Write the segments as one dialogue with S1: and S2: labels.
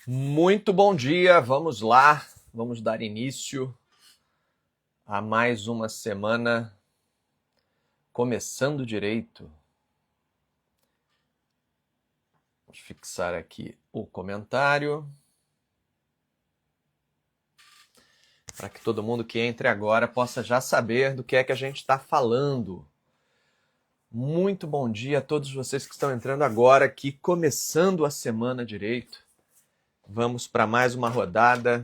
S1: Muito bom dia, vamos lá, vamos dar início a mais uma semana começando direito. Vou fixar aqui o comentário para que todo mundo que entre agora possa já saber do que é que a gente está falando. Muito bom dia a todos vocês que estão entrando agora aqui, começando a semana direito. Vamos para mais uma rodada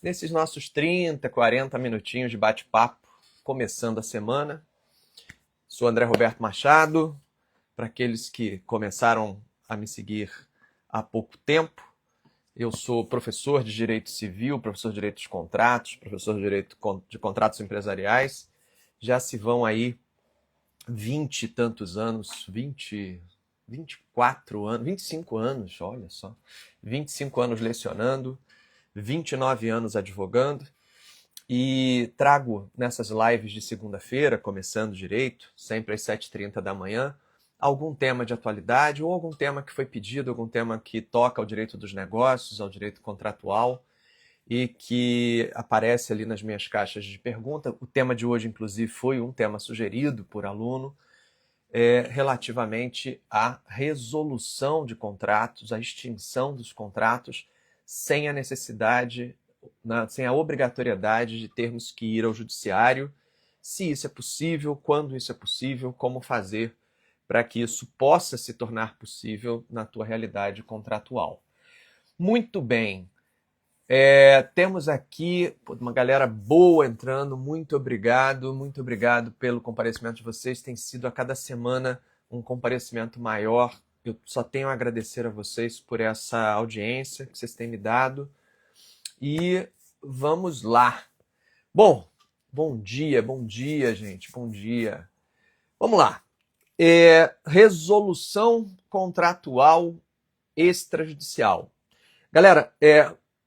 S1: nesses nossos 30, 40 minutinhos de bate-papo, começando a semana. Sou André Roberto Machado. Para aqueles que começaram a me seguir há pouco tempo, eu sou professor de Direito Civil, professor de Direito dos Contratos, professor de Direito de Contratos Empresariais. Já se vão aí 20 e tantos anos, 24 anos, 25 anos, olha só. 25 anos lecionando, 29 anos advogando. E trago nessas lives de segunda-feira, começando direito, sempre às 7h30 da manhã, algum tema de atualidade ou algum tema que foi pedido, algum tema que toca ao direito dos negócios, ao direito contratual e que aparece ali nas minhas caixas de pergunta. O tema de hoje, inclusive, foi um tema sugerido por aluno relativamente à resolução de contratos, à extinção dos contratos sem a necessidade, sem a obrigatoriedade de termos que ir ao judiciário, se isso é possível, quando isso é possível, como fazer para que isso possa se tornar possível na tua realidade contratual. Muito bem, temos aqui uma galera boa entrando, muito obrigado pelo comparecimento de vocês, tem sido a cada semana um comparecimento maior. Eu só tenho a agradecer a vocês por essa audiência que vocês têm me dado. E vamos lá. Bom dia, gente, bom dia. Vamos lá. Resolução contratual extrajudicial. Galera,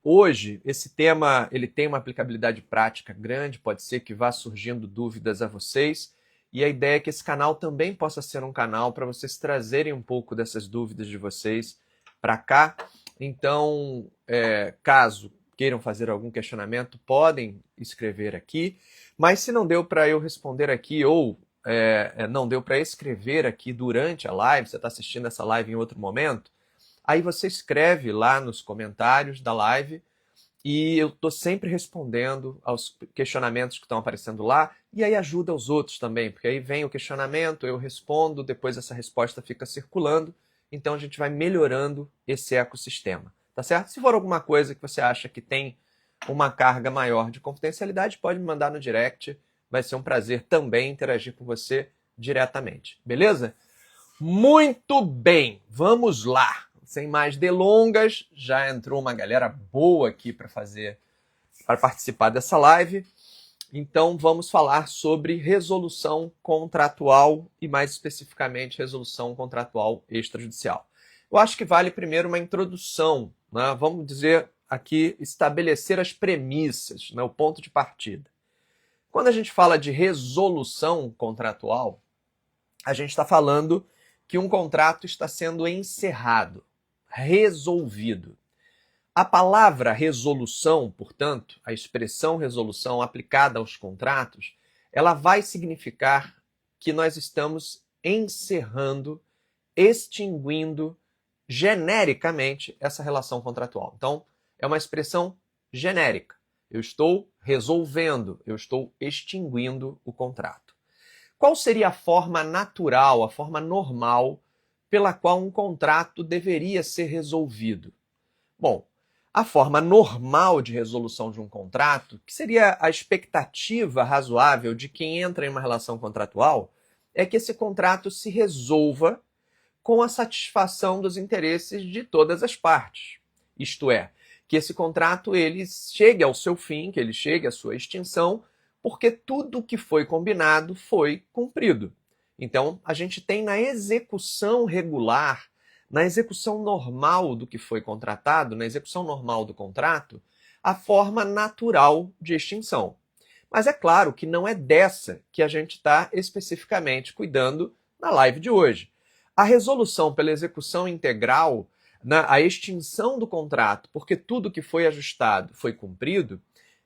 S1: hoje esse tema ele tem uma aplicabilidade prática grande, pode ser que vá surgindo dúvidas a vocês, e a ideia é que esse canal também possa ser um canal para vocês trazerem um pouco dessas dúvidas de vocês para cá. Então, caso queiram fazer algum questionamento, podem escrever aqui, mas se não deu para eu responder aqui ou não deu para escrever aqui durante a live, você está assistindo essa live em outro momento, aí você escreve lá nos comentários da live e eu estou sempre respondendo aos questionamentos que estão aparecendo lá e aí ajuda os outros também, porque aí vem o questionamento, eu respondo, depois essa resposta fica circulando, então a gente vai melhorando esse ecossistema, tá certo? Se for alguma coisa que você acha que tem uma carga maior de confidencialidade, pode me mandar no direct, vai ser um prazer também interagir com você diretamente, beleza? Muito bem, vamos lá. Sem mais delongas, já entrou uma galera boa aqui para participar dessa live. Então vamos falar sobre resolução contratual e mais especificamente resolução contratual extrajudicial. Eu acho que vale primeiro uma introdução, né? Vamos dizer aqui, estabelecer as premissas, né? O ponto de partida. Quando a gente fala de resolução contratual, a gente está falando que um contrato está sendo encerrado, resolvido. A palavra resolução, portanto, a expressão resolução aplicada aos contratos, ela vai significar que nós estamos encerrando, extinguindo genericamente essa relação contratual. Então, é uma expressão genérica. Eu estou resolvendo, eu estou extinguindo o contrato. Qual seria a forma natural, a forma normal pela qual um contrato deveria ser resolvido? Bom, a forma normal de resolução de um contrato, que seria a expectativa razoável de quem entra em uma relação contratual, é que esse contrato se resolva com a satisfação dos interesses de todas as partes. Isto é, que esse contrato ele chegue ao seu fim, que ele chegue à sua extinção, porque tudo que foi combinado foi cumprido. Então, a gente tem na execução regular, na execução normal do que foi contratado, na execução normal do contrato, a forma natural de extinção. Mas é claro que não é dessa que a gente está especificamente cuidando na live de hoje. A resolução pela execução integral a extinção do contrato, porque tudo que foi ajustado foi cumprido,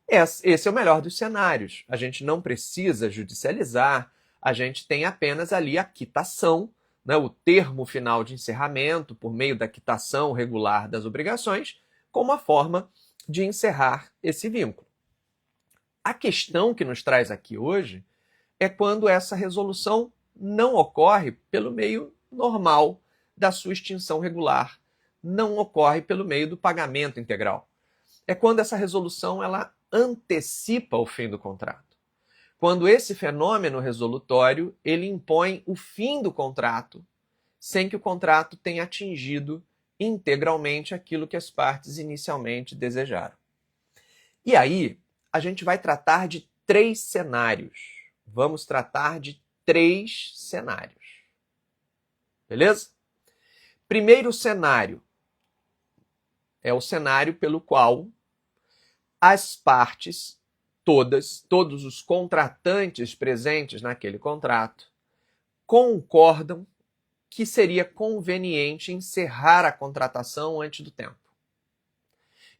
S1: esse é o melhor dos cenários. A gente não precisa judicializar, a gente tem apenas ali a quitação, né, o termo final de encerramento, por meio da quitação regular das obrigações, como a forma de encerrar esse vínculo. A questão que nos traz aqui hoje é quando essa resolução não ocorre pelo meio normal da sua extinção regular, não ocorre pelo meio do pagamento integral. É quando essa resolução ela antecipa o fim do contrato. Quando esse fenômeno resolutório ele impõe o fim do contrato sem que o contrato tenha atingido integralmente aquilo que as partes inicialmente desejaram. E aí, a gente vai tratar de 3 cenários. Vamos tratar de 3 cenários. Beleza? Primeiro cenário é o cenário pelo qual as partes todos os contratantes presentes naquele contrato concordam que seria conveniente encerrar a contratação antes do tempo.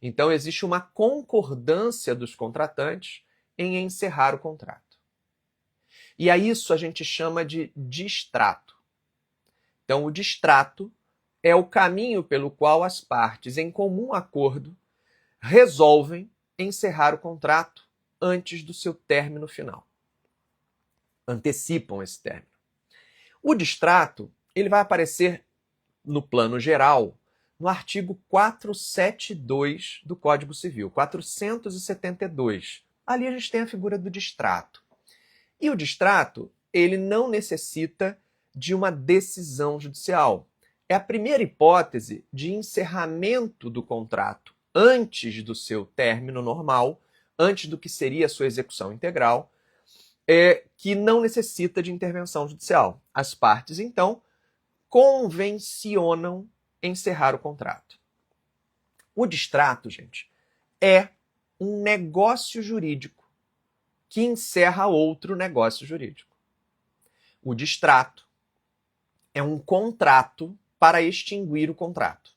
S1: Então, existe uma concordância dos contratantes em encerrar o contrato. E a isso a gente chama de distrato. Então, o distrato é o caminho pelo qual as partes, em comum acordo, resolvem encerrar o contrato antes do seu término final. Antecipam esse término. O distrato ele vai aparecer no plano geral no artigo 472 do Código Civil, 472. Ali a gente tem a figura do distrato. E o distrato, ele não necessita de uma decisão judicial. É a primeira hipótese de encerramento do contrato antes do seu término normal, antes do que seria a sua execução integral, que não necessita de intervenção judicial. As partes, então, convencionam encerrar o contrato. O distrato, gente, é um negócio jurídico que encerra outro negócio jurídico. O distrato é um contrato para extinguir o contrato.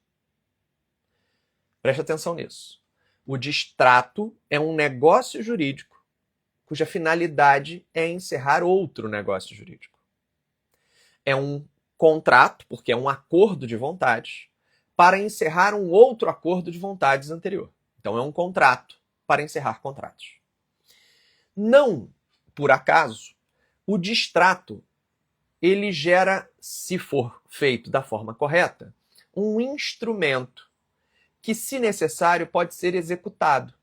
S1: Preste atenção nisso. O distrato é um negócio jurídico cuja finalidade é encerrar outro negócio jurídico. É um contrato, porque é um acordo de vontades, para encerrar um outro acordo de vontades anterior. Então é um contrato para encerrar contratos. Não, por acaso, o distrato ele gera, se for feito da forma correta, um instrumento que, se necessário, pode ser executado.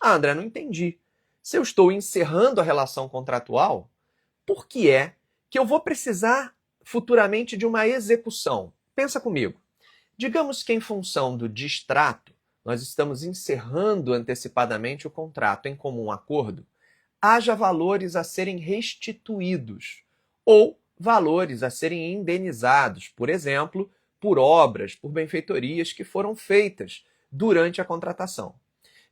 S1: Ah, André, não entendi. Se eu estou encerrando a relação contratual, por que é que eu vou precisar futuramente de uma execução? Pensa comigo. Digamos que em função do distrato, nós estamos encerrando antecipadamente o contrato em comum acordo, haja valores a serem restituídos ou valores a serem indenizados, por exemplo, por obras, por benfeitorias que foram feitas durante a contratação.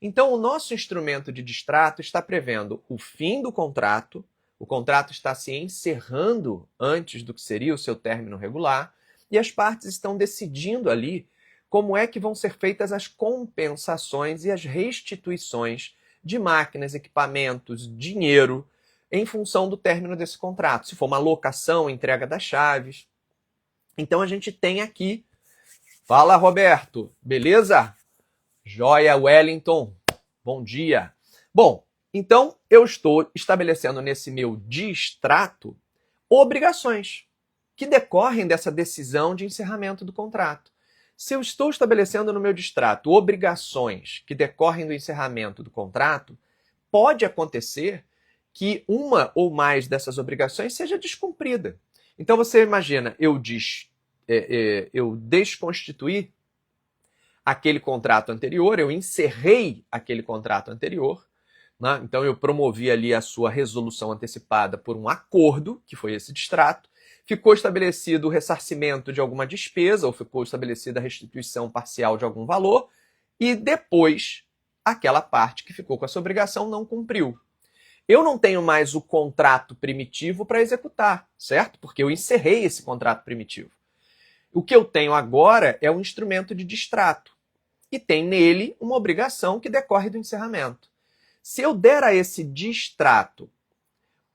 S1: Então, o nosso instrumento de distrato está prevendo o fim do contrato, o contrato está se encerrando antes do que seria o seu término regular, e as partes estão decidindo ali como é que vão ser feitas as compensações e as restituições de máquinas, equipamentos, dinheiro, em função do término desse contrato. Se for uma locação, entrega das chaves. Então a gente tem aqui... Fala, Roberto. Beleza? Joia, Wellington. Bom dia. Bom, então eu estou estabelecendo nesse meu distrato obrigações que decorrem dessa decisão de encerramento do contrato. Se eu estou estabelecendo no meu distrato obrigações que decorrem do encerramento do contrato, pode acontecer que uma ou mais dessas obrigações seja descumprida. Então você imagina, eu desconstituí aquele contrato anterior, eu encerrei aquele contrato anterior, né? Então eu promovi ali a sua resolução antecipada por um acordo, que foi esse distrato, ficou estabelecido o ressarcimento de alguma despesa, ou ficou estabelecida a restituição parcial de algum valor, e depois aquela parte que ficou com essa obrigação não cumpriu. Eu não tenho mais o contrato primitivo para executar, certo? Porque eu encerrei esse contrato primitivo. O que eu tenho agora é um instrumento de distrato e tem nele uma obrigação que decorre do encerramento. Se eu der a esse distrato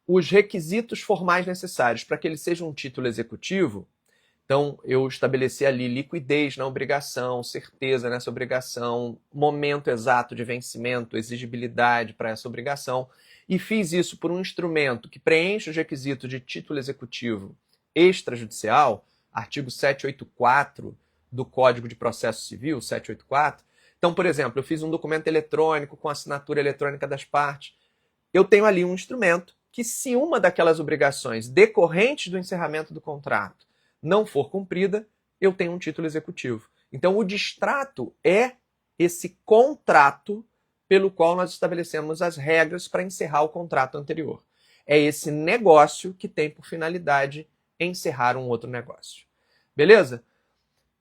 S1: os requisitos formais necessários para que ele seja um título executivo, então eu estabeleci ali liquidez na obrigação, certeza nessa obrigação, momento exato de vencimento, exigibilidade para essa obrigação, e fiz isso por um instrumento que preenche os requisitos de título executivo extrajudicial, artigo 784 do Código de Processo Civil, 784. Então, por exemplo, eu fiz um documento eletrônico com assinatura eletrônica das partes. Eu tenho ali um instrumento que, se uma daquelas obrigações decorrentes do encerramento do contrato não for cumprida, eu tenho um título executivo. Então, o distrato é esse contrato pelo qual nós estabelecemos as regras para encerrar o contrato anterior. É esse negócio que tem por finalidade encerrar um outro negócio. Beleza?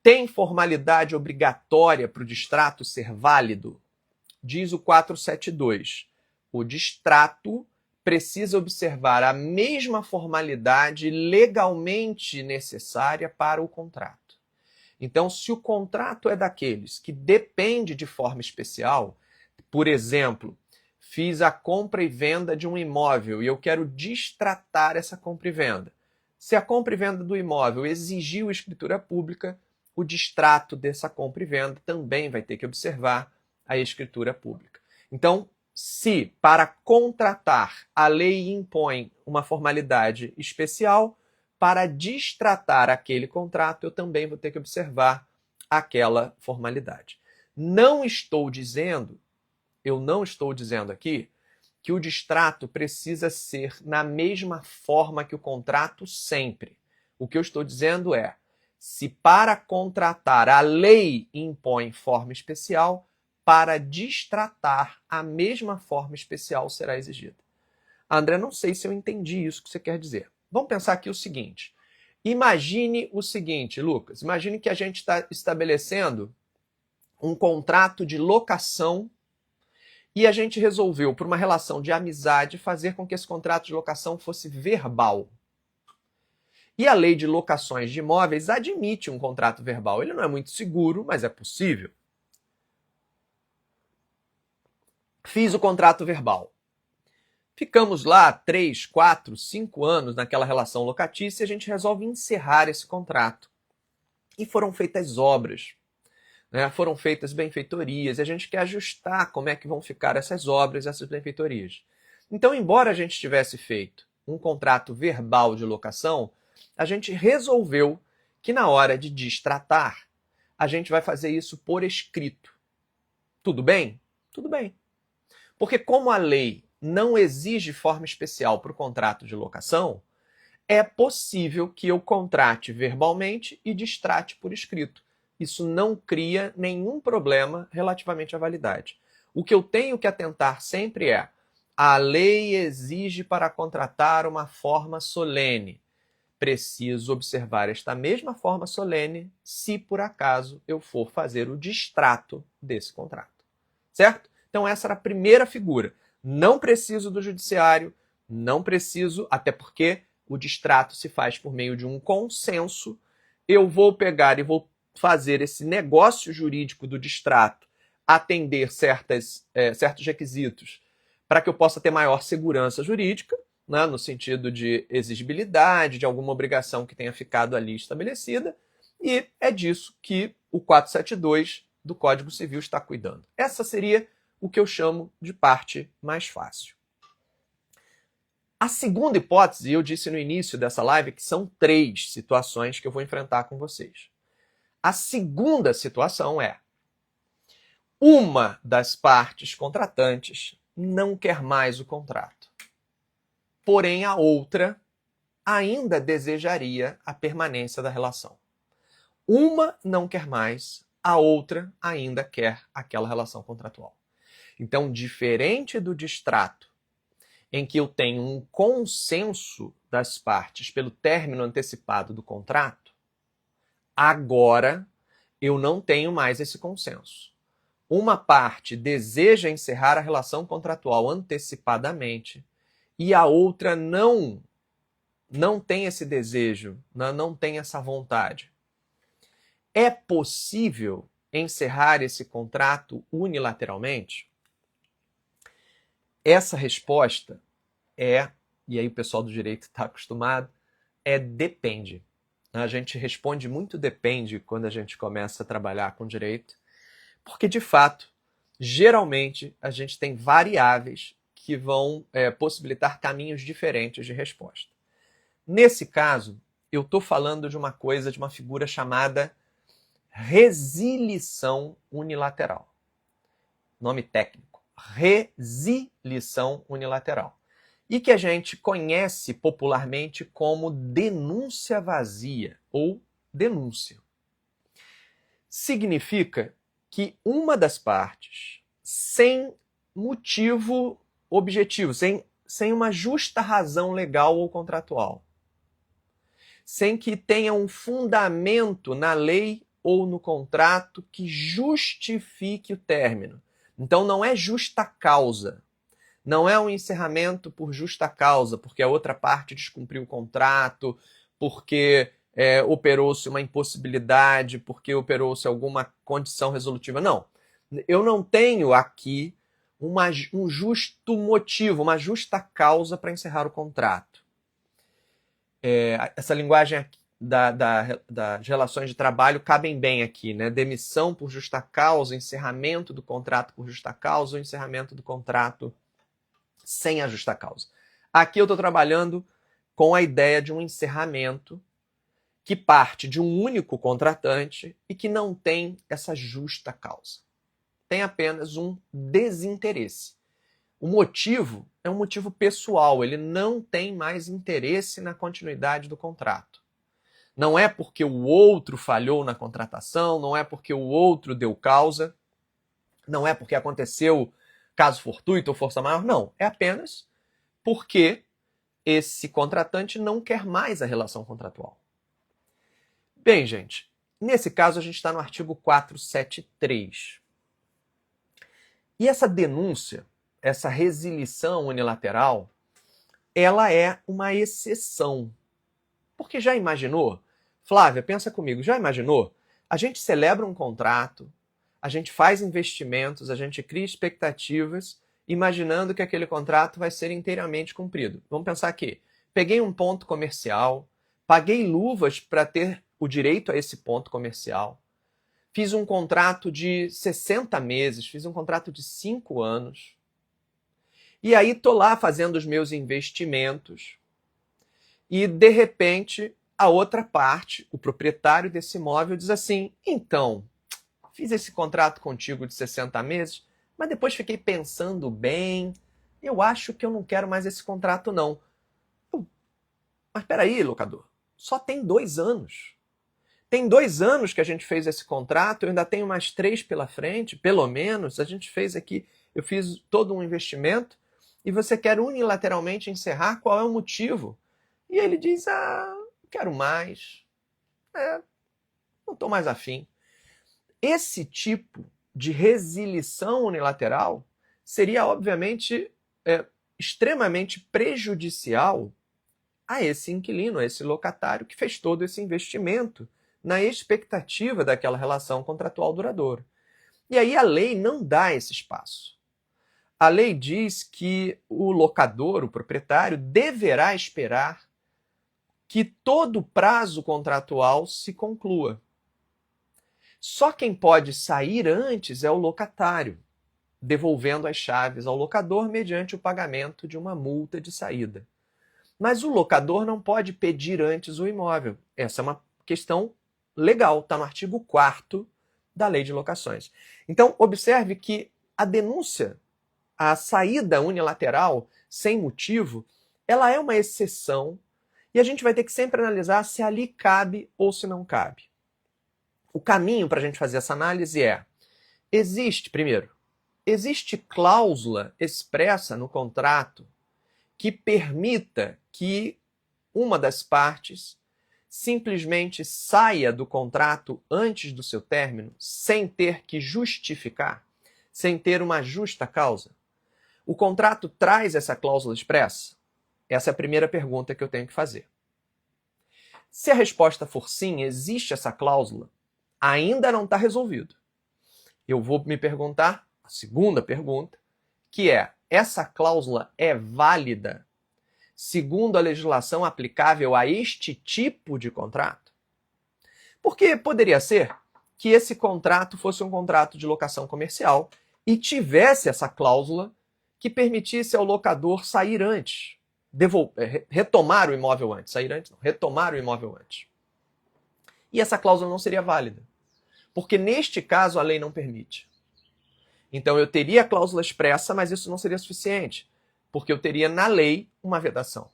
S1: Tem formalidade obrigatória para o distrato ser válido? Diz o 472. O distrato precisa observar a mesma formalidade legalmente necessária para o contrato. Então, se o contrato é daqueles que depende de forma especial, por exemplo, fiz a compra e venda de um imóvel e eu quero distratar essa compra e venda. Se a compra e venda do imóvel exigiu escritura pública, o distrato dessa compra e venda também vai ter que observar a escritura pública. Então, se para contratar a lei impõe uma formalidade especial, para distratar aquele contrato eu também vou ter que observar aquela formalidade. Eu não estou dizendo aqui que o distrato precisa ser na mesma forma que o contrato sempre. O que eu estou dizendo é, se para contratar a lei impõe forma especial, para distratar a mesma forma especial será exigida. André, não sei se eu entendi isso que você quer dizer. Vamos pensar aqui o seguinte. Imagine o seguinte, Lucas. Imagine que a gente está estabelecendo um contrato de locação e a gente resolveu, por uma relação de amizade, fazer com que esse contrato de locação fosse verbal. E a lei de locações de imóveis admite um contrato verbal. Ele não é muito seguro, mas é possível. Fiz o contrato verbal. Ficamos lá 3, 4, 5 anos naquela relação locatícia e a gente resolve encerrar esse contrato. E foram feitas obras. Foram feitas benfeitorias, e a gente quer ajustar como é que vão ficar essas obras, essas benfeitorias. Então, embora a gente tivesse feito um contrato verbal de locação, a gente resolveu que na hora de distratar, a gente vai fazer isso por escrito. Tudo bem? Tudo bem. Porque como a lei não exige forma especial para o contrato de locação, é possível que eu contrate verbalmente e distrate por escrito. Isso não cria nenhum problema relativamente à validade. O que eu tenho que atentar sempre é: a lei exige para contratar uma forma solene. Preciso observar esta mesma forma solene se por acaso eu for fazer o distrato desse contrato. Certo? Então essa era a primeira figura. Não preciso do judiciário, não preciso, até porque o distrato se faz por meio de um consenso. Eu vou pegar e vou fazer esse negócio jurídico do distrato atender certos requisitos para que eu possa ter maior segurança jurídica, né, no sentido de exigibilidade, de alguma obrigação que tenha ficado ali estabelecida, e é disso que o 472 do Código Civil está cuidando. Essa seria o que eu chamo de parte mais fácil. A segunda hipótese, eu disse no início dessa live que são 3 situações que eu vou enfrentar com vocês. A segunda situação é: uma das partes contratantes não quer mais o contrato, porém a outra ainda desejaria a permanência da relação. Uma não quer mais, a outra ainda quer aquela relação contratual. Então, diferente do distrato, em que eu tenho um consenso das partes pelo término antecipado do contrato, agora eu não tenho mais esse consenso. Uma parte deseja encerrar a relação contratual antecipadamente e a outra não tem esse desejo, não tem essa vontade. É possível encerrar esse contrato unilateralmente? Essa resposta é, e aí o pessoal do direito está acostumado, é depende. A gente responde muito depende quando a gente começa a trabalhar com direito, porque de fato, geralmente, a gente tem variáveis que vão possibilitar caminhos diferentes de resposta. Nesse caso, eu estou falando de uma coisa, de uma figura chamada resilição unilateral. Nome técnico, resilição unilateral. E que a gente conhece popularmente como denúncia vazia ou denúncia. Significa que uma das partes, sem motivo objetivo, sem uma justa razão legal ou contratual, sem que tenha um fundamento na lei ou no contrato que justifique o término. Então não é justa causa. Não é um encerramento por justa causa, porque a outra parte descumpriu o contrato, porque operou-se uma impossibilidade, porque operou-se alguma condição resolutiva. Não. Eu não tenho aqui um justo motivo, uma justa causa para encerrar o contrato. Essa linguagem aqui das relações de trabalho cabem bem aqui, né? Demissão por justa causa, encerramento do contrato por justa causa, ou encerramento do contrato sem a justa causa. Aqui eu estou trabalhando com a ideia de um encerramento que parte de um único contratante e que não tem essa justa causa. Tem apenas um desinteresse. O motivo é um motivo pessoal, ele não tem mais interesse na continuidade do contrato. Não é porque o outro falhou na contratação, não é porque o outro deu causa, não é porque aconteceu caso fortuito ou força maior, não. É apenas porque esse contratante não quer mais a relação contratual. Bem, gente, nesse caso a gente está no artigo 473. E essa denúncia, essa resilição unilateral, ela é uma exceção. Porque já imaginou? Flávia, pensa comigo, já imaginou? A gente celebra um contrato, a gente faz investimentos, a gente cria expectativas, imaginando que aquele contrato vai ser inteiramente cumprido. Vamos pensar aqui. Peguei um ponto comercial, paguei luvas para ter o direito a esse ponto comercial, fiz um contrato de 60 meses, fiz um contrato de 5 anos, e aí estou lá fazendo os meus investimentos, e de repente a outra parte, o proprietário desse imóvel, diz assim, então, fiz esse contrato contigo de 60 meses, mas depois fiquei pensando bem, eu acho que eu não quero mais esse contrato não. Mas espera aí, locador, só tem 2 anos. Tem 2 anos que a gente fez esse contrato, eu ainda tenho mais 3 pela frente, pelo menos, a gente fez aqui, eu fiz todo um investimento, e você quer unilateralmente encerrar, qual é o motivo? E ele diz, não quero mais, não estou mais afim. Esse tipo de resilição unilateral seria, obviamente, extremamente prejudicial a esse inquilino, a esse locatário que fez todo esse investimento na expectativa daquela relação contratual duradoura. E aí a lei não dá esse espaço. A lei diz que o locador, o proprietário, deverá esperar que todo prazo contratual se conclua. Só quem pode sair antes é o locatário, devolvendo as chaves ao locador mediante o pagamento de uma multa de saída. Mas o locador não pode pedir antes o imóvel. Essa é uma questão legal, está no artigo 4º da Lei de Locações. Então, observe que a denúncia, a saída unilateral, sem motivo, ela é uma exceção e a gente vai ter que sempre analisar se ali cabe ou se não cabe. O caminho para a gente fazer essa análise existe cláusula expressa no contrato que permita que uma das partes simplesmente saia do contrato antes do seu término, sem ter que justificar, sem ter uma justa causa? O contrato traz essa cláusula expressa? Essa é a primeira pergunta que eu tenho que fazer. Se a resposta for sim, existe essa cláusula, ainda não está resolvido. Eu vou me perguntar, a segunda pergunta, que é, essa cláusula é válida segundo a legislação aplicável a este tipo de contrato? Porque poderia ser que esse contrato fosse um contrato de locação comercial e tivesse essa cláusula que permitisse ao locador sair antes, retomar o imóvel antes, sair antes não, retomar o imóvel antes. E essa cláusula não seria válida, porque neste caso a lei não permite. Então eu teria a cláusula expressa, mas isso não seria suficiente, porque eu teria na lei uma vedação.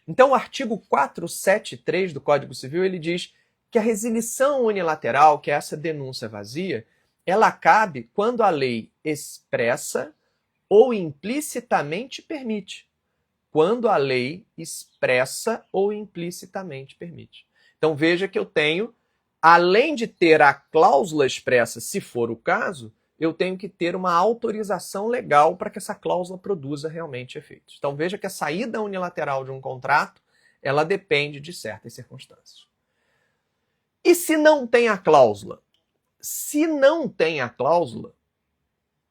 S1: Então o artigo 473 do Código Civil, ele diz que a resilição unilateral, que é essa denúncia vazia, ela cabe quando a lei expressa ou implicitamente permite. Quando a lei expressa ou implicitamente permite. Então veja que eu tenho, além de ter a cláusula expressa, se for o caso, eu tenho que ter uma autorização legal para que essa cláusula produza realmente efeitos. Então veja que a saída unilateral de um contrato, ela depende de certas circunstâncias. E se não tem a cláusula? Se não tem a cláusula,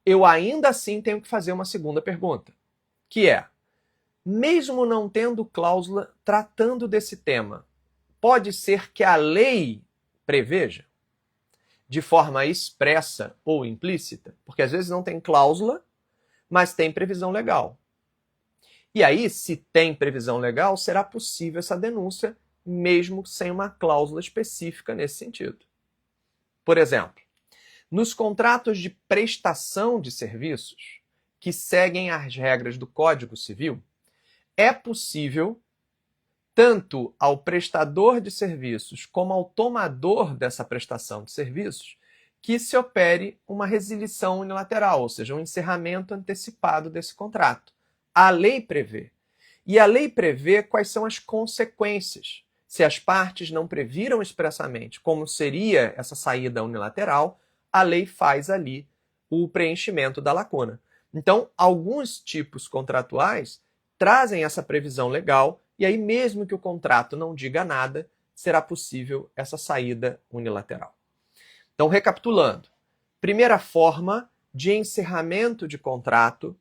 S1: eu ainda assim tenho que fazer uma segunda pergunta, que é, mesmo não tendo cláusula tratando desse tema, pode ser que a lei preveja, de forma expressa ou implícita, porque às vezes não tem cláusula, mas tem previsão legal. E aí, se tem previsão legal, será possível essa denúncia, mesmo sem uma cláusula específica nesse sentido. Por exemplo, nos contratos de prestação de serviços, que seguem as regras do Código Civil, é possível, tanto ao prestador de serviços como ao tomador dessa prestação de serviços, que se opere uma resilição unilateral, ou seja, um encerramento antecipado desse contrato. A lei prevê. E a lei prevê quais são as consequências. Se as partes não previram expressamente como seria essa saída unilateral, a lei faz ali o preenchimento da lacuna. Então, alguns tipos contratuais trazem essa previsão legal, e aí mesmo que o contrato não diga nada, será possível essa saída unilateral. Então, recapitulando, primeira forma de encerramento de contrato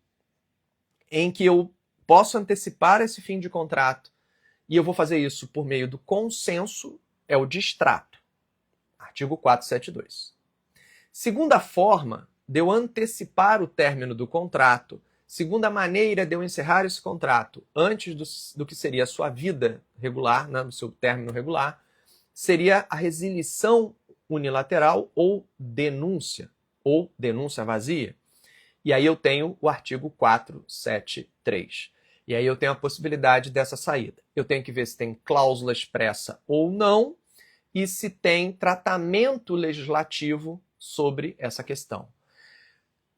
S1: em que eu posso antecipar esse fim de contrato e eu vou fazer isso por meio do consenso, é o distrato, artigo 472. Segunda forma de eu antecipar o término do contrato, segunda maneira de eu encerrar esse contrato antes do que seria a sua vida regular, né, do seu término regular, seria a resilição unilateral ou denúncia vazia. E aí eu tenho o artigo 473. E aí eu tenho a possibilidade dessa saída. Eu tenho que ver se tem cláusula expressa ou não e se tem tratamento legislativo sobre essa questão.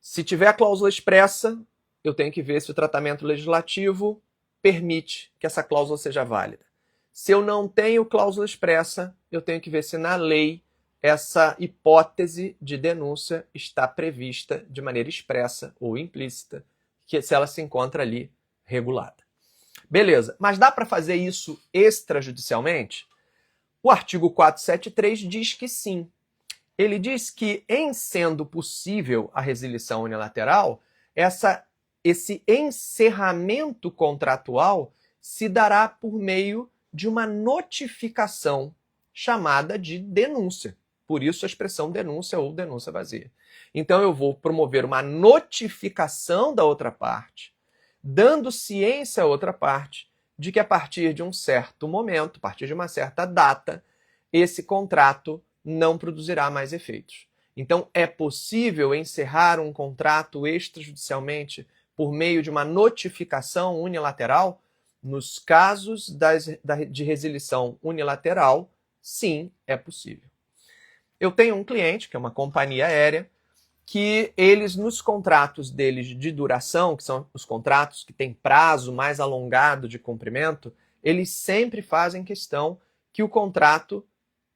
S1: Se tiver a cláusula expressa, eu tenho que ver se o tratamento legislativo permite que essa cláusula seja válida. Se eu não tenho cláusula expressa, eu tenho que ver se na lei essa hipótese de denúncia está prevista de maneira expressa ou implícita, que se ela se encontra ali regulada. Beleza, mas dá para fazer isso extrajudicialmente? O artigo 473 diz que sim. Ele diz que, em sendo possível a resilição unilateral, esse encerramento contratual se dará por meio de uma notificação chamada de denúncia. Por isso a expressão denúncia ou denúncia vazia. Então eu vou promover uma notificação da outra parte, dando ciência à outra parte de que a partir de um certo momento, a partir de uma certa data, esse contrato não produzirá mais efeitos. Então é possível encerrar um contrato extrajudicialmente por meio de uma notificação unilateral? Nos casos de resilição unilateral, sim, é possível. Eu tenho um cliente, que é uma companhia aérea, que eles, nos contratos deles de duração, que são os contratos que têm prazo mais alongado de cumprimento, eles sempre fazem questão que o contrato,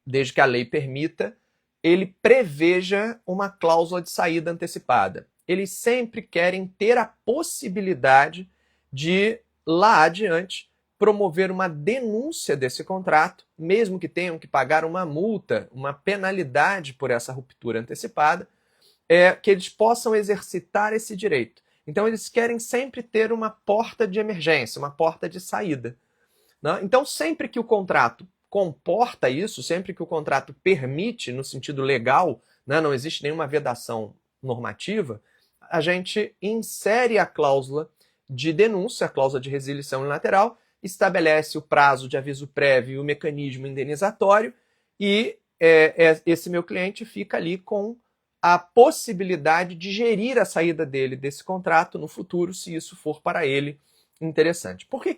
S1: desde que a lei permita, ele preveja uma cláusula de saída antecipada. Eles sempre querem ter a possibilidade de, lá adiante, promover uma denúncia desse contrato, mesmo que tenham que pagar uma multa, uma penalidade por essa ruptura antecipada, que eles possam exercitar esse direito. Então, eles querem sempre ter uma porta de emergência, uma porta de saída, né? Então, sempre que o contrato comporta isso, sempre que o contrato permite, no sentido legal, né, não existe nenhuma vedação normativa, a gente insere a cláusula de denúncia, a cláusula de resilição unilateral, estabelece o prazo de aviso prévio e o mecanismo indenizatório, e esse meu cliente fica ali com a possibilidade de gerir a saída dele desse contrato no futuro, se isso for para ele interessante. Por que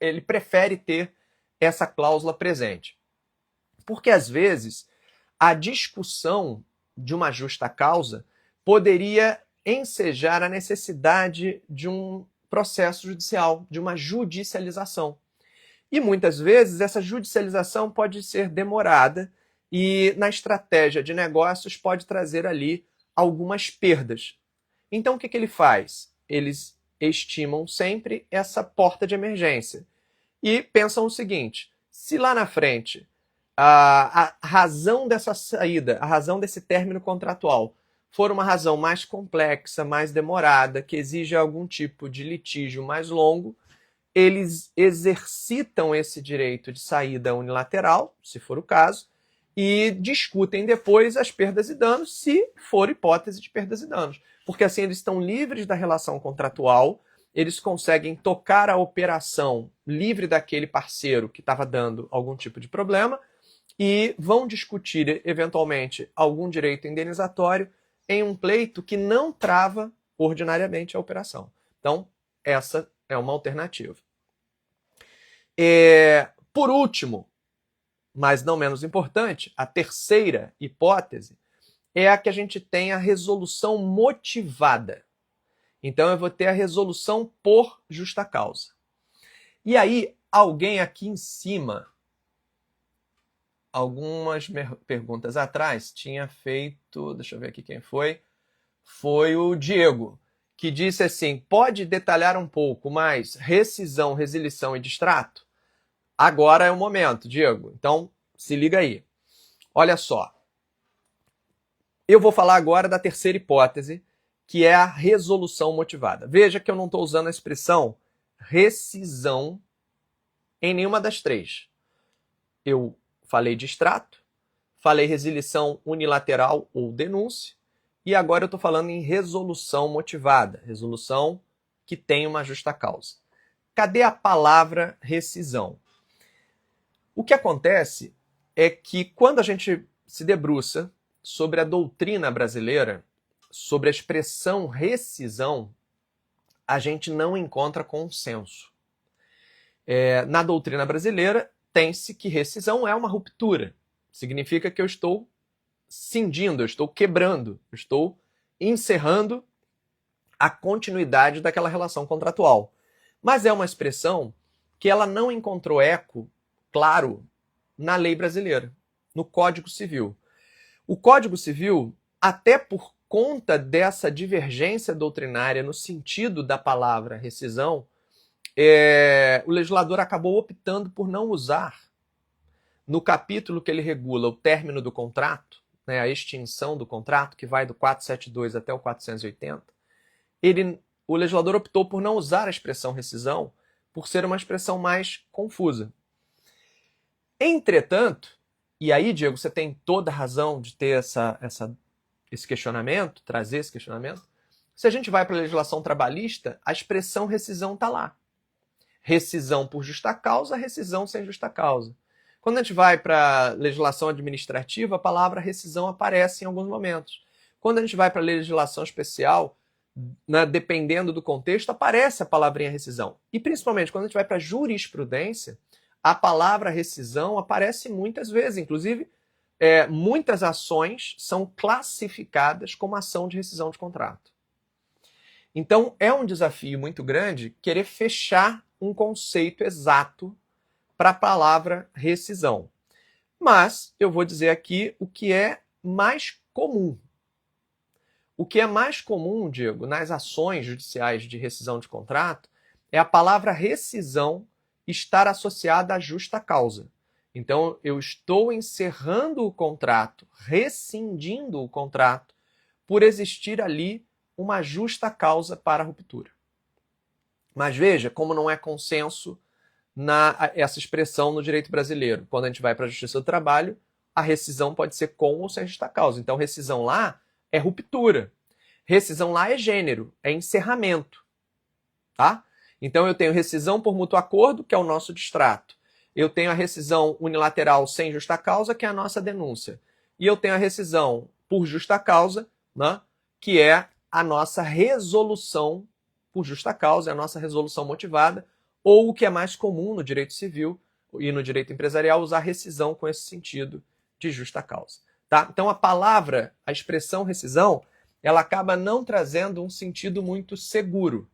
S1: ele prefere ter essa cláusula presente? Porque, às vezes, a discussão de uma justa causa poderia ensejar a necessidade de um processo judicial, de uma judicialização. E, muitas vezes, essa judicialização pode ser demorada e, na estratégia de negócios, pode trazer ali algumas perdas. Então, o que ele faz? Eles estimam sempre essa porta de emergência e pensam o seguinte: se lá na frente a razão dessa saída, a razão desse término contratual for uma razão mais complexa, mais demorada, que exija algum tipo de litígio mais longo, eles exercitam esse direito de saída unilateral, se for o caso, e discutem depois as perdas e danos, se for hipótese de perdas e danos. Porque assim eles estão livres da relação contratual, eles conseguem tocar a operação livre daquele parceiro que estava dando algum tipo de problema e vão discutir, eventualmente, algum direito indenizatório em um pleito que não trava ordinariamente a operação. Então, essa é uma alternativa. Por último, mas não menos importante, a terceira hipótese é a que a gente tem a resolução motivada. Então, eu vou ter a resolução por justa causa. E aí, alguém aqui em cima, algumas perguntas atrás, tinha feito, deixa eu ver aqui quem foi o Diego, que disse assim: pode detalhar um pouco mais rescisão, resilição e distrato? Agora é o momento, Diego. Então, se liga aí. Olha só. Eu vou falar agora da terceira hipótese, que é a resolução motivada. Veja que eu não estou usando a expressão rescisão em nenhuma das três. Eu falei distrato, falei resilição unilateral ou denúncia, e agora eu estou falando em resolução motivada, resolução que tem uma justa causa. Cadê a palavra rescisão? O que acontece é que quando a gente se debruça sobre a doutrina brasileira, sobre a expressão rescisão, a gente não encontra consenso. Na doutrina brasileira, tem-se que rescisão é uma ruptura. Significa que eu estou cindindo, eu estou quebrando, eu estou encerrando a continuidade daquela relação contratual. Mas é uma expressão que ela não encontrou eco claro na lei brasileira, no Código Civil. O Código Civil, até por conta dessa divergência doutrinária no sentido da palavra rescisão, o legislador acabou optando por não usar no capítulo que ele regula o término do contrato, né, a extinção do contrato, que vai do 472 até o 480, o legislador optou por não usar a expressão rescisão por ser uma expressão mais confusa. Entretanto, e aí, Diego, você tem toda a razão de ter esse questionamento, trazer esse questionamento. Se a gente vai para a legislação trabalhista, a expressão rescisão está lá. Rescisão por justa causa, rescisão sem justa causa. Quando a gente vai para a legislação administrativa, a palavra rescisão aparece em alguns momentos. Quando a gente vai para a legislação especial, né, dependendo do contexto, aparece a palavrinha rescisão. E principalmente quando a gente vai para a jurisprudência, a palavra rescisão aparece muitas vezes. Inclusive, muitas ações são classificadas como ação de rescisão de contrato. Então, é um desafio muito grande querer fechar um conceito exato para a palavra rescisão. Mas eu vou dizer aqui o que é mais comum. O que é mais comum, Diego, nas ações judiciais de rescisão de contrato é a palavra rescisão estar associada à justa causa. Então, eu estou encerrando o contrato, rescindindo o contrato, por existir ali uma justa causa para a ruptura. Mas veja como não é consenso essa expressão no direito brasileiro. Quando a gente vai para a Justiça do Trabalho, a rescisão pode ser com ou sem justa causa. Então, rescisão lá é ruptura. Rescisão lá é gênero, é encerramento. Tá? Então, eu tenho rescisão por mútuo acordo, que é o nosso distrato. Eu tenho a rescisão unilateral sem justa causa, que é a nossa denúncia. E eu tenho a rescisão por justa causa, né, que é a nossa resolução por justa causa, é a nossa resolução motivada, ou o que é mais comum no direito civil e no direito empresarial, usar rescisão com esse sentido de justa causa. Tá? Então, a palavra, a expressão rescisão, ela acaba não trazendo um sentido muito seguro.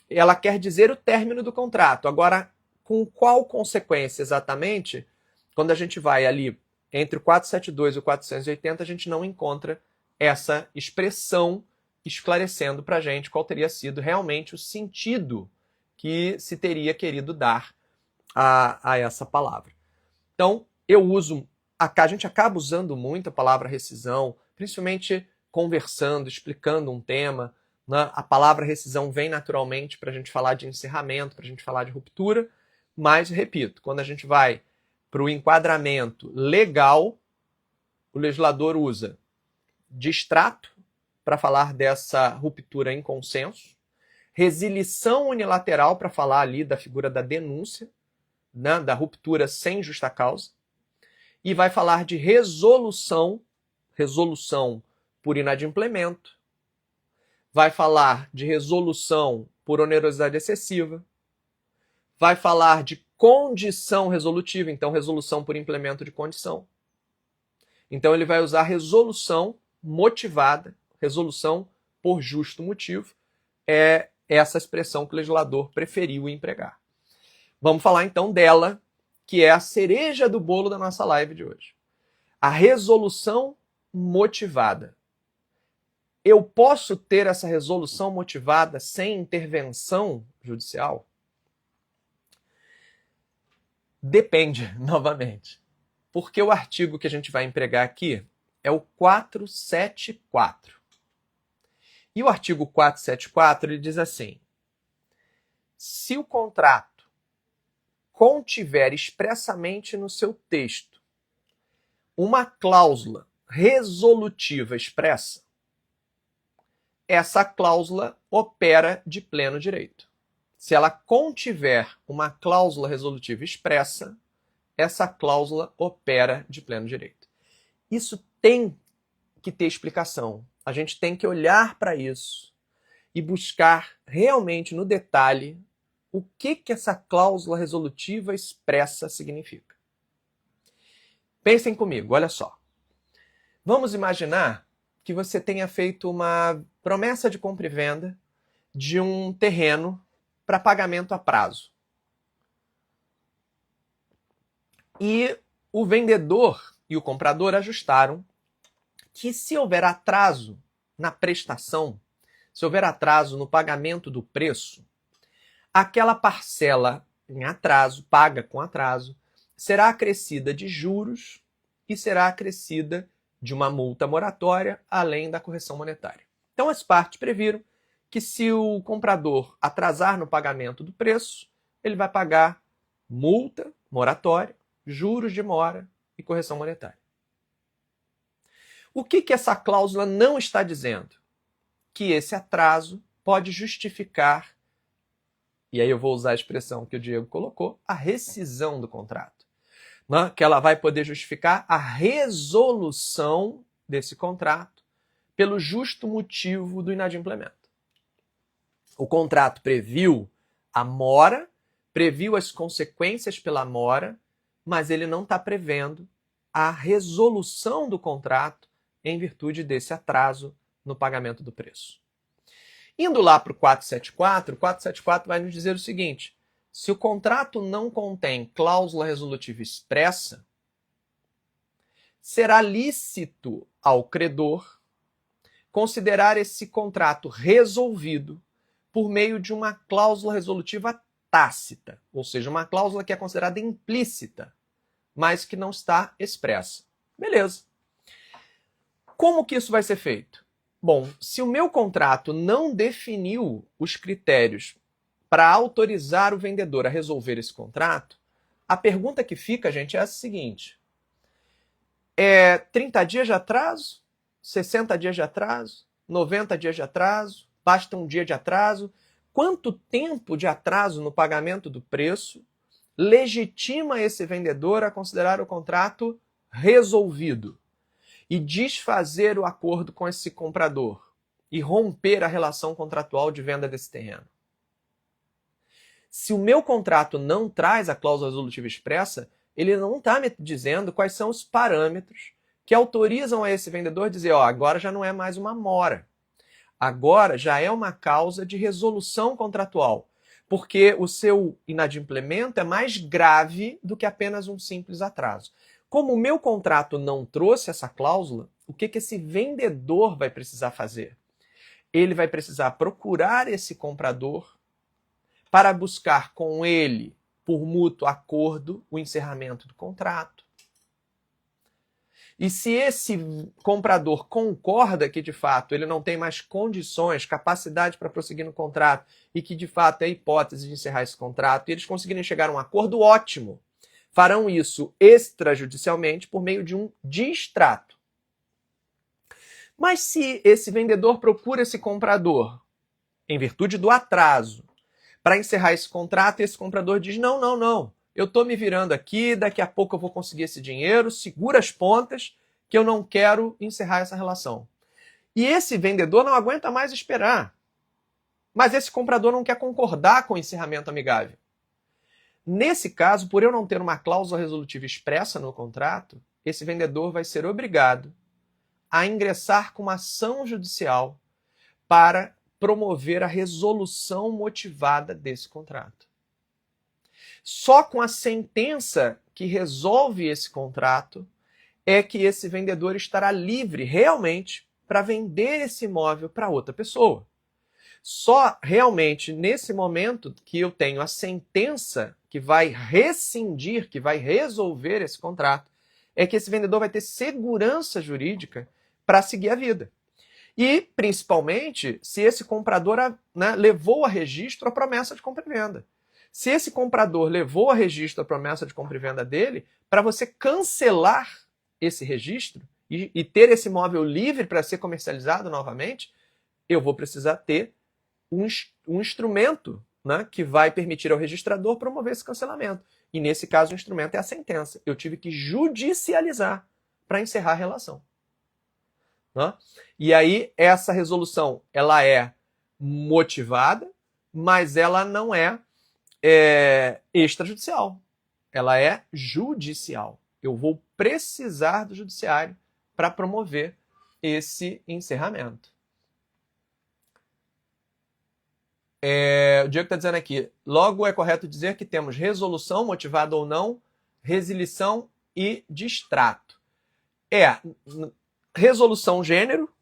S1: Ela quer dizer o término do contrato. Agora, com qual consequência exatamente? Quando a gente vai ali entre o 472 e o 480, a gente não encontra essa expressão esclarecendo para a gente qual teria sido realmente o sentido que se teria querido dar a essa palavra. Então, a gente acaba usando muito a palavra rescisão, principalmente conversando, explicando um tema, né? A palavra rescisão vem naturalmente para a gente falar de encerramento, para a gente falar de ruptura, mas, repito, quando a gente vai para o enquadramento legal, o legislador usa distrato para falar dessa ruptura em consenso, resilição unilateral para falar ali da figura da denúncia, né, da ruptura sem justa causa, e vai falar de resolução por inadimplemento, vai falar de resolução por onerosidade excessiva, vai falar de condição resolutiva, então resolução por implemento de condição. Então ele vai usar resolução motivada, resolução por justo motivo, é essa expressão que o legislador preferiu empregar. Vamos falar então dela, que é a cereja do bolo da nossa live de hoje. A resolução motivada. Eu posso ter essa resolução motivada sem intervenção judicial? Depende, novamente. Porque o artigo que a gente vai empregar aqui é o 474. E o artigo 474 ele diz assim: se o contrato contiver expressamente no seu texto uma cláusula resolutiva expressa, essa cláusula opera de pleno direito. Se ela contiver uma cláusula resolutiva expressa, essa cláusula opera de pleno direito. Isso tem que ter explicação. A gente tem que olhar para isso e buscar realmente no detalhe o que essa cláusula resolutiva expressa significa. Pensem comigo, olha só. Vamos imaginar que você tenha feito uma promessa de compra e venda de um terreno para pagamento a prazo. E o vendedor e o comprador ajustaram que se houver atraso na prestação, se houver atraso no pagamento do preço, aquela parcela em atraso, paga com atraso, será acrescida de juros e será acrescida de uma multa moratória, além da correção monetária. Então as partes previram que se o comprador atrasar no pagamento do preço, ele vai pagar multa moratória, juros de mora e correção monetária. O que essa cláusula não está dizendo? Que esse atraso pode justificar, e aí eu vou usar a expressão que o Diego colocou, a rescisão do contrato. Né? Que ela vai poder justificar a resolução desse contrato pelo justo motivo do inadimplemento. O contrato previu a mora, previu as consequências pela mora, mas ele não está prevendo a resolução do contrato em virtude desse atraso no pagamento do preço. Indo lá para o 474, o 474 vai nos dizer o seguinte: se o contrato não contém cláusula resolutiva expressa, será lícito ao credor considerar esse contrato resolvido por meio de uma cláusula resolutiva tácita, ou seja, uma cláusula que é considerada implícita, mas que não está expressa. Beleza. Como que isso vai ser feito? Bom, se o meu contrato não definiu os critérios para autorizar o vendedor a resolver esse contrato, a pergunta que fica, gente, é a seguinte: é 30 dias de atraso? 60 dias de atraso? 90 dias de atraso? Basta um dia de atraso? Quanto tempo de atraso no pagamento do preço legitima esse vendedor a considerar o contrato resolvido e desfazer o acordo com esse comprador e romper a relação contratual de venda desse terreno? Se o meu contrato não traz a cláusula resolutiva expressa, ele não está me dizendo quais são os parâmetros que autorizam a esse vendedor a dizer, ó, agora já não é mais uma mora. Agora já é uma causa de resolução contratual, porque o seu inadimplemento é mais grave do que apenas um simples atraso. Como o meu contrato não trouxe essa cláusula, o que esse vendedor vai precisar fazer? Ele vai precisar procurar esse comprador para buscar com ele, por mútuo acordo, o encerramento do contrato. E se esse comprador concorda que, de fato, ele não tem mais condições, capacidade para prosseguir no contrato e que, de fato, é hipótese de encerrar esse contrato, e eles conseguirem chegar a um acordo, ótimo. Farão isso extrajudicialmente por meio de um distrato. Mas se esse vendedor procura esse comprador, em virtude do atraso, para encerrar esse contrato, e esse comprador diz, não, eu estou me virando aqui, daqui a pouco eu vou conseguir esse dinheiro, segura as pontas, que eu não quero encerrar essa relação. E esse vendedor não aguenta mais esperar. Mas esse comprador não quer concordar com o encerramento amigável. Nesse caso, por eu não ter uma cláusula resolutiva expressa no contrato, esse vendedor vai ser obrigado a ingressar com uma ação judicial para promover a resolução motivada desse contrato. Só com a sentença que resolve esse contrato é que esse vendedor estará livre realmente para vender esse imóvel para outra pessoa. Só realmente nesse momento que eu tenho a sentença que vai rescindir, que vai resolver esse contrato, é que esse vendedor vai ter segurança jurídica para seguir a vida. E, principalmente, se esse comprador levou a registro a promessa de compra e venda. Se esse comprador levou a registro a promessa de compra e venda dele, para você cancelar esse registro e ter esse imóvel livre para ser comercializado novamente, eu vou precisar ter um instrumento, né, que vai permitir ao registrador promover esse cancelamento. E, nesse caso, o instrumento é a sentença. Eu tive que judicializar para encerrar a relação. Né? E aí, essa resolução ela é motivada, mas ela não é extrajudicial. Ela é judicial. Eu vou precisar do judiciário para promover esse encerramento. O Diego está dizendo aqui, logo é correto dizer que temos resolução, motivada ou não, resilição e distrato. Resolução gênero,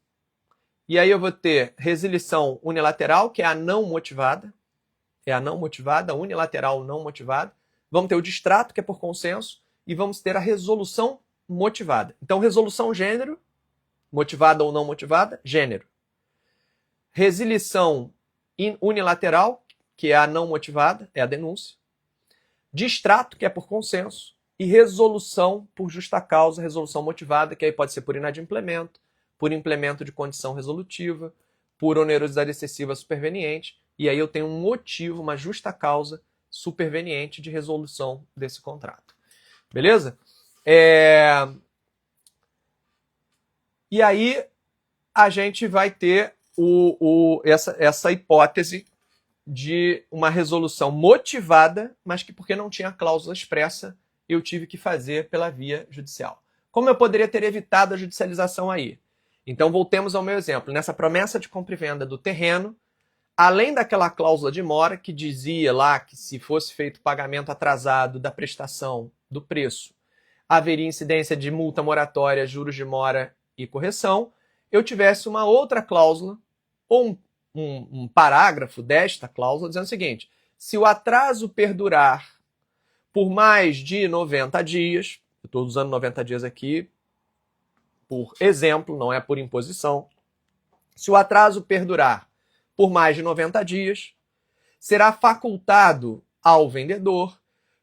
S1: e aí eu vou ter resilição unilateral, que é a não motivada, unilateral não motivada. Vamos ter o distrato, que é por consenso, e vamos ter a resolução motivada. Então, resolução gênero, motivada ou não motivada, gênero. Resilição unilateral, que é a não motivada, é a denúncia. Distrato, que é por consenso. E resolução por justa causa, resolução motivada, que aí pode ser por inadimplemento, por implemento de condição resolutiva, por onerosidade excessiva superveniente, e aí eu tenho um motivo, uma justa causa superveniente de resolução desse contrato. Beleza? E aí a gente vai ter essa hipótese de uma resolução motivada, mas que porque não tinha cláusula expressa, eu tive que fazer pela via judicial. Como eu poderia ter evitado a judicialização aí? Então voltemos ao meu exemplo. Nessa promessa de compra e venda do terreno, além daquela cláusula de mora que dizia lá que se fosse feito pagamento atrasado da prestação do preço, haveria incidência de multa moratória, juros de mora e correção, eu tivesse uma outra cláusula ou um parágrafo desta cláusula dizendo o seguinte: Se o atraso perdurar por mais de 90 dias, eu estou usando 90 dias aqui por exemplo, não é por imposição. Se o atraso perdurar por mais de 90 dias, será facultado ao vendedor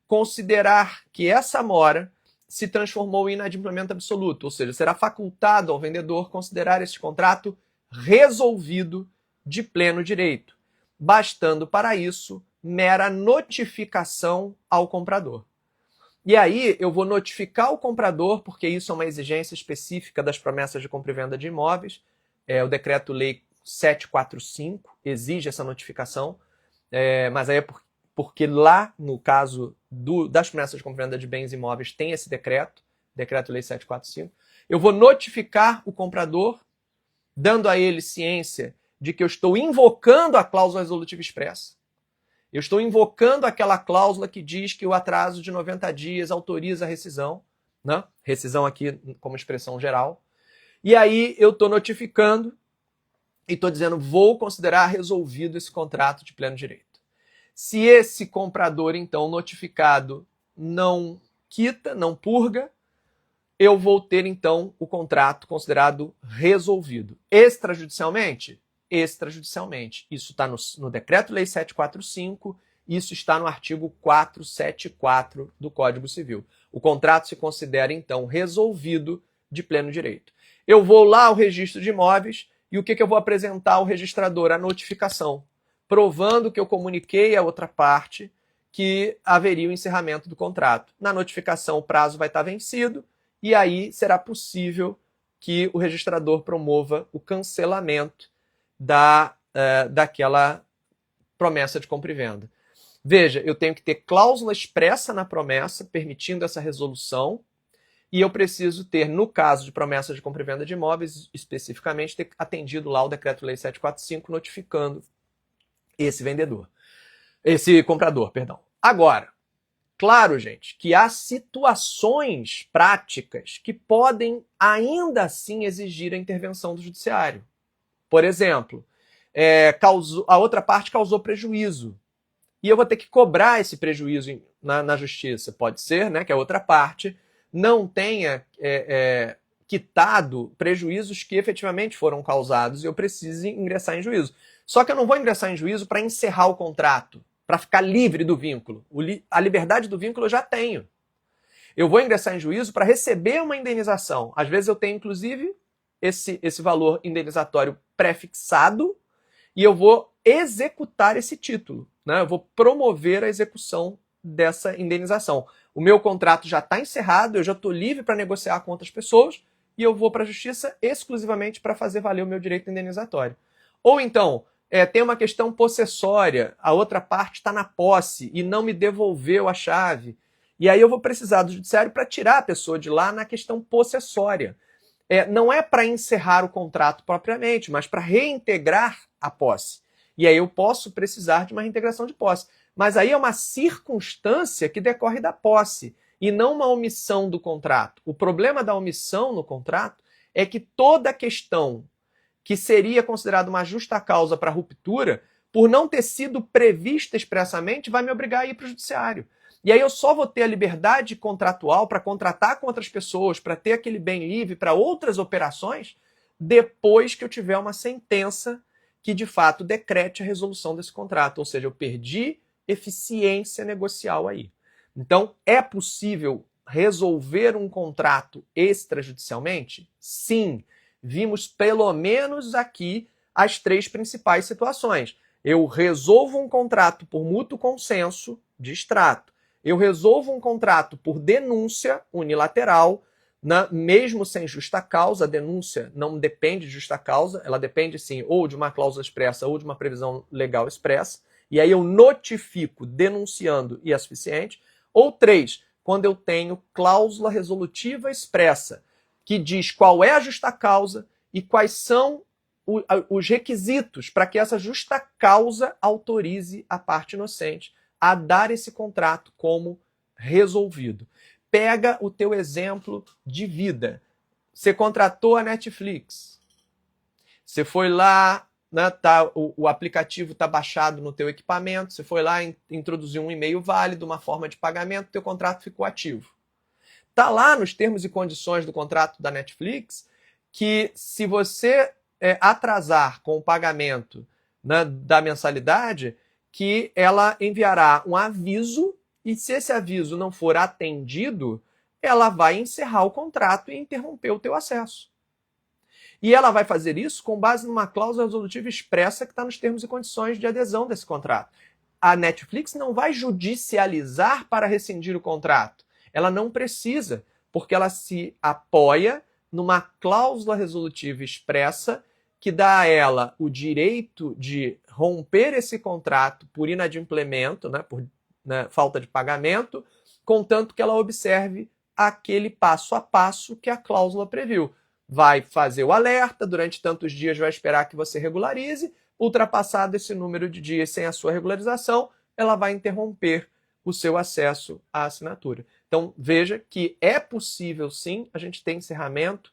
S1: considerar que essa mora se transformou em inadimplemento absoluto, ou seja, será facultado ao vendedor considerar esse contrato resolvido de pleno direito, bastando para isso mera notificação ao comprador. E aí eu vou notificar o comprador, porque isso é uma exigência específica das promessas de compra e venda de imóveis. O Decreto-Lei 745 exige essa notificação, mas aí é porque lá, no caso das promessas de compra e venda de bens imóveis, tem esse decreto, Decreto-Lei 745. Eu vou notificar o comprador, dando a ele ciência de que eu estou invocando a cláusula resolutiva expressa. Eu estou invocando aquela cláusula que diz que o atraso de 90 dias autoriza a rescisão, né? Rescisão aqui como expressão geral. E aí eu estou notificando e estou dizendo, vou considerar resolvido esse contrato de pleno direito. Se esse comprador, então, notificado, não quita, não purga, eu vou ter, então, o contrato considerado resolvido. Extrajudicialmente? Extrajudicialmente. Isso está no Decreto-Lei 745, isso está no artigo 474 do Código Civil. O contrato se considera, então, resolvido de pleno direito. Eu vou lá ao registro de imóveis e o que eu vou apresentar ao registrador? A notificação, provando que eu comuniquei à outra parte que haveria o encerramento do contrato. Na notificação, o prazo vai estar vencido e aí será possível que o registrador promova o cancelamento daquela promessa de compra e venda. Veja, eu tenho que ter cláusula expressa na promessa, permitindo essa resolução, e eu preciso ter, no caso de promessa de compra e venda de imóveis, especificamente, ter atendido lá o Decreto-Lei 745, notificando esse comprador, perdão. Agora, claro, gente, que há situações práticas que podem ainda assim exigir a intervenção do judiciário. Por exemplo, a outra parte causou prejuízo. E eu vou ter que cobrar esse prejuízo na justiça. Pode ser, né, que a outra parte não tenha quitado prejuízos que efetivamente foram causados e eu precise ingressar em juízo. Só que eu não vou ingressar em juízo para encerrar o contrato, para ficar livre do vínculo. A liberdade do vínculo eu já tenho. Eu vou ingressar em juízo para receber uma indenização. Às vezes eu tenho, inclusive, esse valor indenizatório pré-fixado e eu vou executar esse título, né? Eu vou promover a execução dessa indenização. O meu contrato já está encerrado, eu já estou livre para negociar com outras pessoas e eu vou para a justiça exclusivamente para fazer valer o meu direito indenizatório. Ou então, tem uma questão possessória, a outra parte está na posse e não me devolveu a chave. E aí eu vou precisar do judiciário para tirar a pessoa de lá na questão possessória. Não é para encerrar o contrato propriamente, mas para reintegrar a posse. E aí eu posso precisar de uma reintegração de posse. Mas aí é uma circunstância que decorre da posse e não uma omissão do contrato. O problema da omissão no contrato é que toda questão que seria considerada uma justa causa para ruptura, por não ter sido prevista expressamente, vai me obrigar a ir para o judiciário. E aí eu só vou ter a liberdade contratual para contratar com outras pessoas, para ter aquele bem livre para outras operações, depois que eu tiver uma sentença que de fato decrete a resolução desse contrato. Ou seja, eu perdi eficiência negocial aí. Então, é possível resolver um contrato extrajudicialmente? Sim. Vimos pelo menos aqui as 3 principais situações. Eu resolvo um contrato por mútuo consenso de extrato. Eu resolvo um contrato por denúncia unilateral, mesmo sem justa causa. A denúncia não depende de justa causa, ela depende sim ou de uma cláusula expressa ou de uma previsão legal expressa. E aí eu notifico denunciando e é suficiente. Ou 3, quando eu tenho cláusula resolutiva expressa, que diz qual é a justa causa e quais são os requisitos para que essa justa causa autorize a parte inocente a dar esse contrato como resolvido. Pega o teu exemplo de vida. Você contratou a Netflix. Você foi lá né, o aplicativo está baixado no teu equipamento, você foi lá e introduziu um e-mail válido, uma forma de pagamento, teu contrato ficou ativo. Está lá nos termos e condições do contrato da Netflix que se você atrasar com o pagamento, né, da mensalidade, que ela enviará um aviso e se esse aviso não for atendido, ela vai encerrar o contrato e interromper o teu acesso. E ela vai fazer isso com base numa cláusula resolutiva expressa que está nos termos e condições de adesão desse contrato. A Netflix não vai judicializar para rescindir o contrato. Ela não precisa, porque ela se apoia numa cláusula resolutiva expressa que dá a ela o direito de romper esse contrato por inadimplemento, né, por falta de pagamento, contanto que ela observe aquele passo a passo que a cláusula previu. Vai fazer o alerta, durante tantos dias vai esperar que você regularize, ultrapassado esse número de dias sem a sua regularização, ela vai interromper o seu acesso à assinatura. Então, veja que é possível, sim, a gente ter encerramento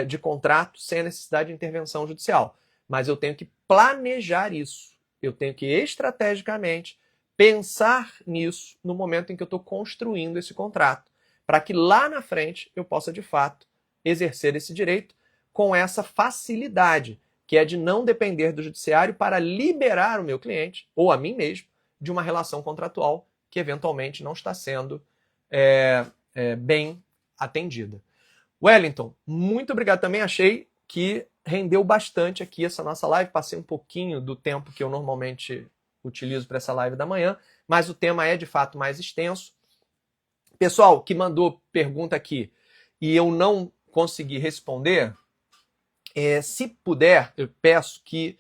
S1: de contrato sem a necessidade de intervenção judicial. Mas eu tenho que planejar isso. Eu tenho que, estrategicamente, pensar nisso no momento em que eu estou construindo esse contrato, para que lá na frente eu possa, de fato, exercer esse direito com essa facilidade, que é de não depender do judiciário para liberar o meu cliente, ou a mim mesmo, de uma relação contratual que eventualmente não está sendo bem atendida. Wellington, muito obrigado também. Achei que rendeu bastante aqui essa nossa live. Passei um pouquinho do tempo que eu normalmente utilizo para essa live da manhã, mas o tema é de fato mais extenso. Pessoal que mandou pergunta aqui e eu não consegui responder, se puder, eu peço que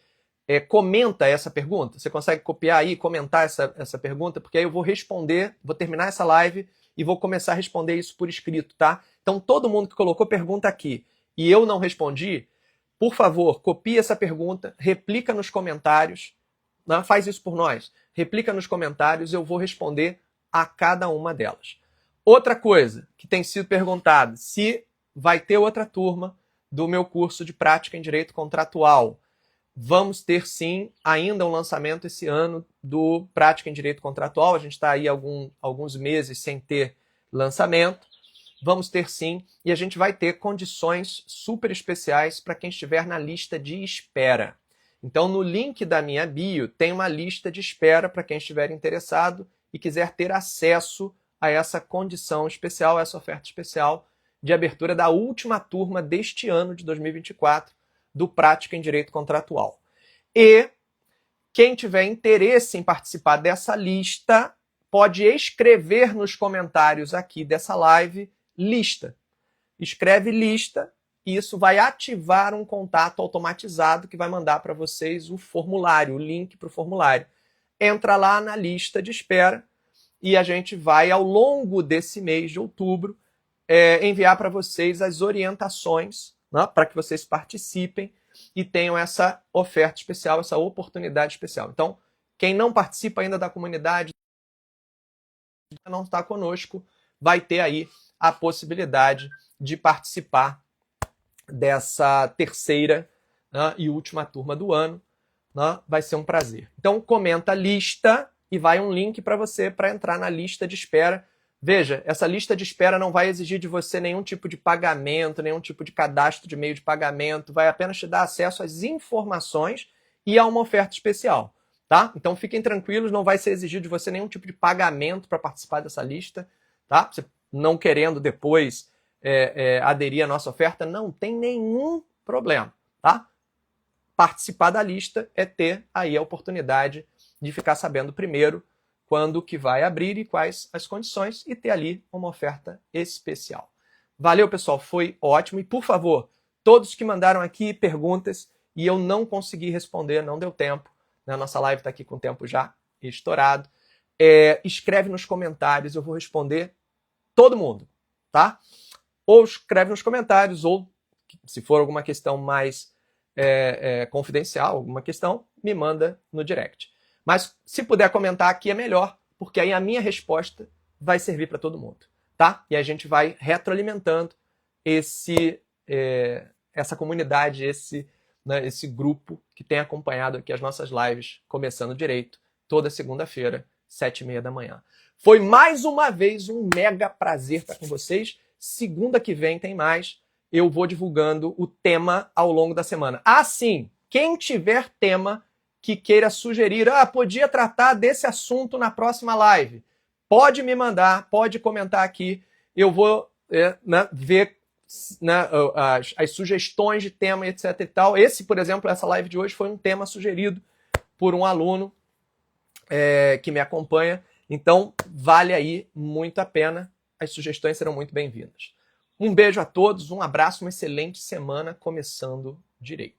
S1: comenta essa pergunta. Você consegue copiar aí e comentar essa pergunta? Porque aí eu vou responder, vou terminar essa live e vou começar a responder isso por escrito, tá? Então, todo mundo que colocou pergunta aqui e eu não respondi, por favor, copie essa pergunta, replica nos comentários, né? Faz isso por nós. Replica nos comentários, eu vou responder a cada uma delas. Outra coisa que tem sido perguntada, se vai ter outra turma do meu curso de prática em direito contratual. Vamos ter, sim, ainda um lançamento esse ano do Prática em Direito Contratual. A gente está aí alguns meses sem ter lançamento. Vamos ter, sim, e a gente vai ter condições super especiais para quem estiver na lista de espera. Então, no link da minha bio, tem uma lista de espera para quem estiver interessado e quiser ter acesso a essa condição especial, a essa oferta especial de abertura da última turma deste ano de 2024, do Prática em Direito Contratual. E quem tiver interesse em participar dessa lista, pode escrever nos comentários aqui dessa live, lista. Escreve lista e isso vai ativar um contato automatizado que vai mandar para vocês o formulário, o link para o formulário. Entra lá na lista de espera e a gente vai, ao longo desse mês de outubro, enviar para vocês as orientações, né, para que vocês participem e tenham essa oferta especial, essa oportunidade especial. Então, quem não participa ainda da comunidade, não está conosco, vai ter aí a possibilidade de participar dessa terceira, né, e última turma do ano. Né, vai ser um prazer. Então, comenta a lista e vai um link para você para entrar na lista de espera. Veja, essa lista de espera não vai exigir de você nenhum tipo de pagamento, nenhum tipo de cadastro de meio de pagamento, vai apenas te dar acesso às informações e a uma oferta especial, tá? Então fiquem tranquilos, não vai ser exigido de você nenhum tipo de pagamento para participar dessa lista, tá? Você não querendo depois aderir à nossa oferta, não tem nenhum problema, tá? Participar da lista é ter aí a oportunidade de ficar sabendo primeiro quando que vai abrir e quais as condições e ter ali uma oferta especial. Valeu, pessoal, foi ótimo. E, por favor, todos que mandaram aqui perguntas e eu não consegui responder, não deu tempo, né? A nossa live está aqui com o tempo já estourado. Escreve nos comentários, eu vou responder todo mundo, tá? Ou escreve nos comentários, ou se for alguma questão mais confidencial, alguma questão, me manda no direct. Mas se puder comentar aqui é melhor, porque aí a minha resposta vai servir para todo mundo, tá? E a gente vai retroalimentando essa comunidade, esse grupo que tem acompanhado aqui as nossas lives, começando direito, toda segunda-feira, 7h30 da manhã. Foi mais uma vez um mega prazer estar com vocês. Segunda que vem tem mais. Eu vou divulgando o tema ao longo da semana. Ah, sim! Quem tiver tema que queira sugerir, podia tratar desse assunto na próxima live, pode me mandar, pode comentar aqui. Eu vou ver as sugestões de tema, etc e tal. Esse, por exemplo, essa live de hoje foi um tema sugerido por um aluno que me acompanha. Então, vale aí muito a pena. As sugestões serão muito bem-vindas. Um beijo a todos, um abraço, uma excelente semana começando direito.